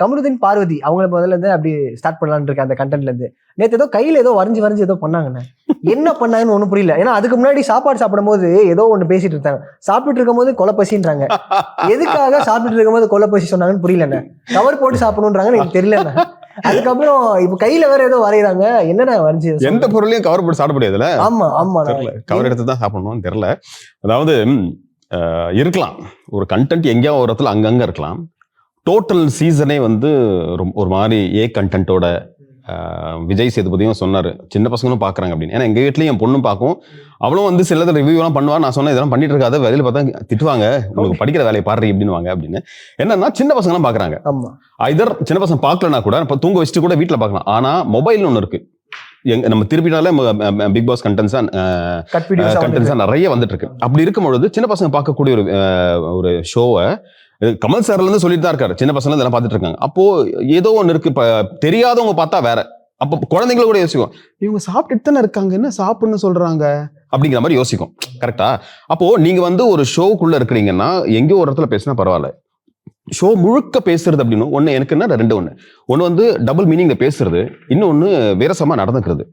கமருதீன் பார்வதி அவங்கள முதல்ல இருந்து அப்படி ஸ்டார்ட் பண்ணலான்னு இருக்கேன் அந்த கண்டென்ட்ல இருந்து. நேற்று ஏதோ கையில ஏதோ வரைஞ்சு ஏதோ பண்ணாங்கண்ணே. என்ன பண்ணாங்கன்னு ஒன்றும் புரியல. ஏன்னா அதுக்கு முன்னாடி சாப்பாடு சாப்பிடும் போது ஏதோ ஒன்று பேசிட்டு இருந்தாங்க. சாப்பிட்டு இருக்கும் போது கொலைப்பசின்றாங்க. எதுக்காக சாப்பிட்டு இருக்கும் போது கொலைப்பசி சொன்னாங்கன்னு புரியலண்ணே. கவர் போட்டு சாப்பிடணுன்றாங்கன்னு எனக்கு தெரியலண்ணே. அதுக்கப்புறம் இப்ப கையில வேற ஏதோ வரைகிறாங்க. என்னடா வரைஞ்சு எந்த பொருளையும் கவர் போட்டு சாப்பிட முடியாதுல்ல. ஆமா ஆமா தெரியல, கவர் எடுத்து தான் சாப்பிடணும்னு தெரியல. அதாவது இருக்கலாம் ஒரு கண்டென்ட் எங்கேயாவது ஒரு இடத்துல அங்கங்க இருக்கலாம். டோட்டல் சீசனே வந்து ஒரு மாதிரி கண்டென்ட்டோட விஜய் சேதுபதியும் சொன்னாரு சின்ன பசங்களும் பாக்குறாங்க அப்படின்னு. ஏன்னா எங்க வீட்லயும் என் பொண்ணும் பார்க்கும். அவளும் வந்து சில ரிவ்யூ எல்லாம் பண்ணுவா. நான் சொன்னேன் இதெல்லாம் பண்ணிட்டு இருக்காத, வெளியில பார்த்தா திட்டுவாங்க, உங்களுக்கு படிக்கிற வேலையை பாடுறீ அப்படின்னுவாங்க அப்படின்னு. என்னன்னா சின்ன பசங்க எல்லாம் பாக்குறாங்க. ஐதர் சின்ன பசங்க பார்க்கலனா கூட இப்ப தூங்க வச்சுட்டு கூட வீட்டுல பார்க்கலாம். ஆனா மொபைல்னு ஒண்ணு இருக்கு. நம்ம திருப்பினாலே பிக் பாஸ் கண்டென்ட்ஸா நிறைய வந்துட்டு இருக்கு. அப்படி இருக்கும் பொழுது சின்ன பசங்க பார்க்கக்கூடிய ஒரு ஷோவை கமல் சார்ல இருந்து சொல்லிட்டு தான் இருக்காரு. சின்ன பசங்க இதெல்லாம் பார்த்துட்டு இருக்காங்க. அப்போ ஏதோ ஒன்று இருக்கு. தெரியாதவங்க பார்த்தா வேற. அப்போ குழந்தைங்களும் கூட யோசிக்கும், இவங்க சாப்பிட்டுட்டு தானே இருக்காங்க, என்ன சாப்பிடுன்னு சொல்றாங்க அப்படிங்கிற மாதிரி யோசிக்கும். கரெக்டா? அப்போ நீங்க வந்து ஒரு ஷோக்குள்ள இருக்கிறீங்கன்னா எங்கேயோ ஒரு இடத்துல பேசினா பரவாயில்ல. ஷோ முழுக்க பேசுறது அப்படின்னு ஒண்ணு எனக்கு என்ன ரெண்டு ஒண்ணு வந்து டபுள் மீனிங்ல பேசுறது, இன்னொன்னு வீரசமா நடந்துக்கிறது.